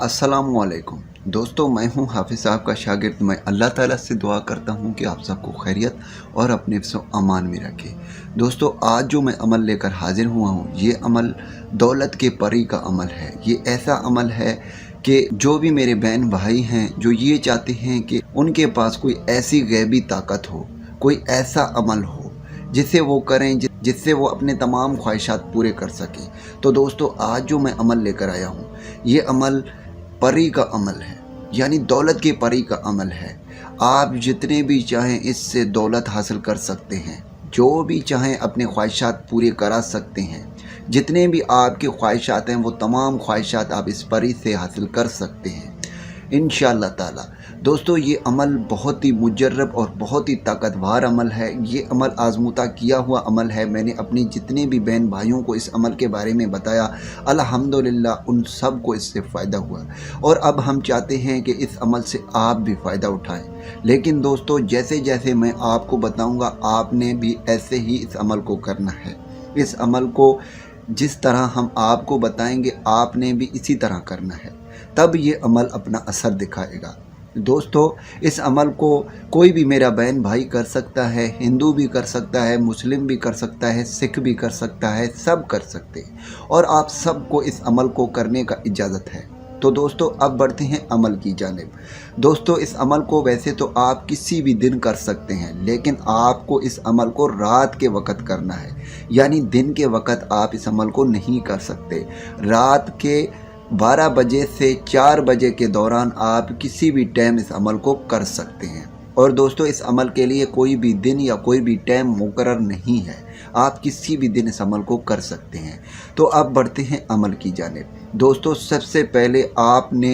अस्सलामुअलैकुम दोस्तों, मैं हूं हाफिज़ साहब का शागिर्द। मैं अल्लाह ताला से दुआ करता हूं कि आप सबको खैरियत और अपने हिफ्ज़ व अमान में रखे। दोस्तों, आज जो मैं अमल लेकर हाजिर हुआ हूं, ये अमल दौलत के परी का अमल है। ये ऐसा अमल है कि जो भी मेरे बहन भाई हैं जो ये चाहते हैं कि उनके पास कोई ऐसी गैबी ताकत हो, कोई ऐसा अमल हो जिसे वो करें, जिससे वो अपने तमाम ख्वाहिशात पूरे कर सकें। तो दोस्तों, आज जो मैं अमल लेकर आया हूँ, ये अमल परी का अमल है, यानी दौलत के परी का अमल है। आप जितने भी चाहें इससे दौलत हासिल कर सकते हैं, जो भी चाहें अपने ख्वाहिशात पूरे करा सकते हैं। जितने भी आपके ख्वाहिशात हैं वो तमाम ख्वाहिशात आप इस परी से हासिल कर सकते हैं इंशाअल्लाह ताला। दोस्तों, ये अमल बहुत ही मुजर्रब और बहुत ही ताकतवर अमल है। ये अमल आजमूदा किया हुआ अमल है। मैंने अपनी जितने भी बहन भाइयों को इस अमल के बारे में बताया, अल्हम्दुलिल्लाह उन सब को इससे फ़ायदा हुआ। और अब हम चाहते हैं कि इस अमल से आप भी फ़ायदा उठाएं। लेकिन दोस्तों, जैसे जैसे मैं आपको बताऊंगा, आपने भी ऐसे ही इस अमल को करना है। इस अमल को जिस तरह हम आपको बताएंगे, आपने भी इसी तरह करना है, तब ये अमल अपना असर दिखाएगा। दोस्तों, इस अमल को कोई भी मेरा बहन भाई कर सकता है, हिंदू भी कर सकता है, मुस्लिम भी कर सकता है, सिख भी कर सकता है, सब कर सकते हैं और आप सबको इस अमल को करने का इजाज़त है। तो दोस्तों, अब बढ़ते हैं अमल की जानिब। दोस्तों, इस अमल को वैसे तो आप किसी भी दिन कर सकते हैं, लेकिन आपको इस अमल को रात के वक़्त करना है, यानी दिन के वक़्त आप इस अमल को नहीं कर सकते। रात के 12 बजे से 4 बजे के दौरान आप किसी भी टाइम इस अमल को कर सकते हैं। और दोस्तों, इस अमल के लिए कोई भी दिन या कोई भी टाइम मुकर्रर नहीं है, आप किसी भी दिन इस अमल को कर सकते हैं। तो अब बढ़ते हैं अमल की जानिब। दोस्तों, सबसे पहले आपने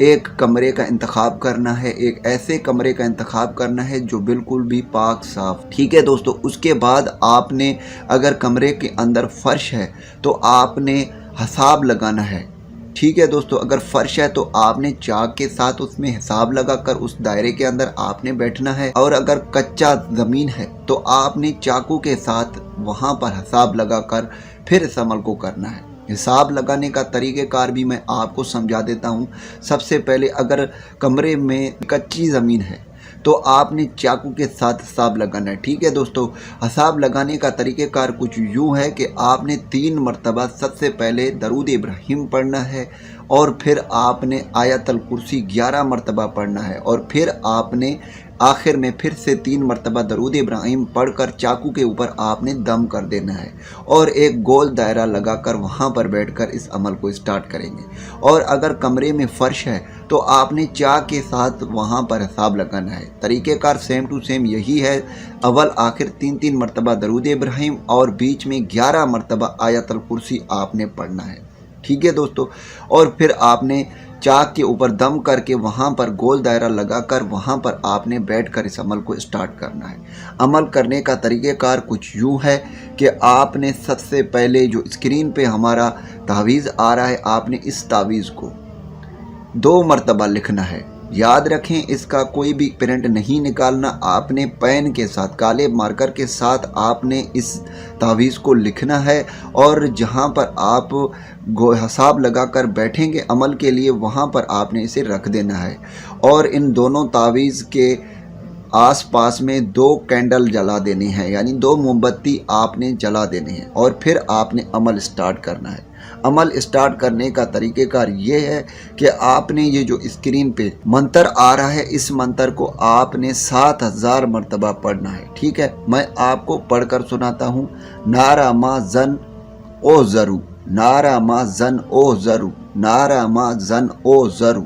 एक कमरे का इंतखाब करना है। एक ऐसे कमरे का इंतखाब करना है जो बिल्कुल भी पाक साफ, ठीक है दोस्तों। उसके बाद आपने, अगर कमरे के अंदर फर्श है तो आपने हिसाब लगाना है, ठीक है दोस्तों। अगर फर्श है तो आपने चाक के साथ उसमें हिसाब लगाकर उस दायरे के अंदर आपने बैठना है। और अगर कच्चा ज़मीन है तो आपने चाकू के साथ वहाँ पर हिसाब लगाकर फिर इस अमल को करना है। हिसाब लगाने का तरीक़ेकार भी मैं आपको समझा देता हूँ। सबसे पहले, अगर कमरे में कच्ची ज़मीन है तो आपने चाकू के साथ हिसाब लगाना है, ठीक है दोस्तों। हिसाब लगाने का तरीक़ेकार कुछ यूँ है कि आपने 3 मरतबा सबसे पहले दरूद इब्राहिम पढ़ना है, और फिर आपने आयतल कुर्सी 11 मरतबा पढ़ना है, और फिर आपने आखिर में फिर से 3 मरतबा दरूद इब्राहिम पढ़कर चाकू के ऊपर आपने दम कर देना है, और एक गोल दायरा लगाकर वहाँ पर बैठकर इस अमल को स्टार्ट करेंगे। और अगर कमरे में फ़र्श है तो आपने चाक के साथ वहाँ पर हिसाब लगाना है। तरीक़ेकार सेम टू सेम यही है। अव्वल आखिर 3-3 मरतबा दरूद इब्राहिम और बीच में 11 मरतबा आयतल कुर्सी आपने पढ़ना है, ठीक है दोस्तों। और फिर आपने चाक के ऊपर दम करके वहाँ पर गोल दायरा लगाकर वहाँ पर आपने बैठकर इस अमल को स्टार्ट करना है। अमल करने का तरीक़ेकार कुछ यूँ है कि आपने सबसे पहले जो स्क्रीन पे हमारा तावीज़ आ रहा है, आपने इस तावीज़ को 2 मरतबा लिखना है। याद रखें, इसका कोई भी प्रिंट नहीं निकालना। आपने पेन के साथ, काले मार्कर के साथ आपने इस तावीज़ को लिखना है, और जहां पर आप हिसाब लगाकर बैठेंगे अमल के लिए, वहां पर आपने इसे रख देना है। और इन दोनों तावीज़ के आस पास में 2 कैंडल जला देने हैं, यानी 2 मोमबत्ती आपने जला देने हैं, और फिर आपने अमल स्टार्ट करना है। अमल स्टार्ट करने का तरीक़ेकार ये है कि आपने ये जो स्क्रीन पे मंत्र आ रहा है, इस मंत्र को आपने 7000 मरतबा पढ़ना है, ठीक है। मैं आपको पढ़कर सुनाता हूँ। नारा मा जन ओ ज़रू, नारा मा जन ओ ज़रू, नारा मा जन ओ ज़रू,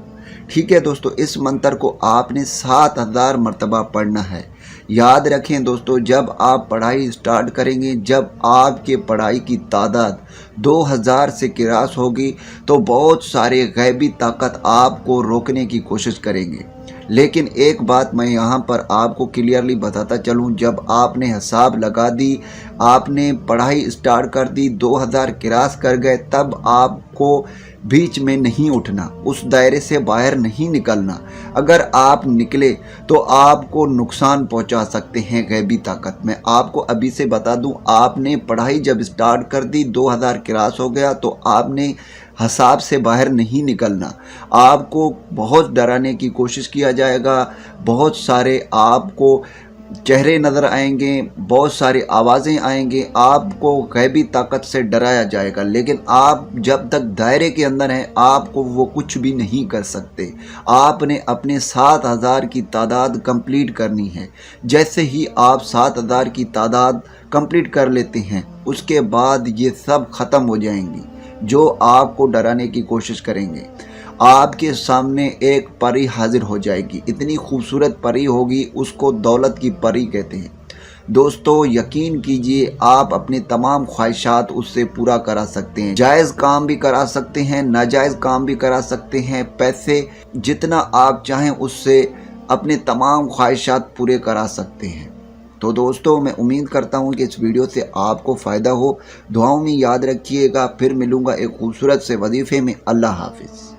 ठीक है दोस्तों। इस मंत्र को आपने 7000 मरतबा पढ़ना है। याद रखें दोस्तों, जब आप पढ़ाई स्टार्ट करेंगे, जब आपके पढ़ाई की तादाद 2000 से क्रॉस होगी, तो बहुत सारे गैबी ताकत आपको रोकने की कोशिश करेंगे। लेकिन एक बात मैं यहाँ पर आपको क्लियरली बताता चलूँ, जब आपने हिसाब लगा दी, आपने पढ़ाई स्टार्ट कर दी, 2000 क्रॉस कर गए, तब आपको बीच में नहीं उठना, उस दायरे से बाहर नहीं निकलना। अगर आप निकले तो आपको नुकसान पहुंचा सकते हैं गैबी ताकत। मैं आपको अभी से बता दूं, आपने पढ़ाई जब स्टार्ट कर दी, 2000 क्रॉस हो गया, तो आपने हिसाब से बाहर नहीं निकलना। आपको बहुत डराने की कोशिश किया जाएगा, बहुत सारे आपको चेहरे नज़र आएंगे, बहुत सारी आवाज़ें आएंगे, आपको गैबी ताकत से डराया जाएगा, लेकिन आप जब तक दायरे के अंदर हैं आपको वो कुछ भी नहीं कर सकते। आपने अपने 7000 की तादाद कंप्लीट करनी है। जैसे ही आप 7000 की तादाद कंप्लीट कर लेते हैं उसके बाद ये सब ख़त्म हो जाएंगी जो आपको डराने की कोशिश करेंगे। आपके सामने एक परी हाजिर हो जाएगी, इतनी खूबसूरत परी होगी, उसको दौलत की परी कहते हैं। दोस्तों यकीन कीजिए आप अपनी तमाम ख्वाहिशात उससे पूरा करा सकते हैं। जायज़ काम भी करा सकते हैं, नाजायज़ काम भी करा सकते हैं। पैसे जितना आप चाहें उससे अपने तमाम ख्वाहिशात पूरे करा सकते हैं। तो दोस्तों मैं उम्मीद करता हूँ कि इस वीडियो से आपको फ़ायदा हो। दुआओं में याद रखिएगा। फिर मिलूँगा एक खूबसूरत से वजीफ़े में। अल्लाह हाफ़िज़।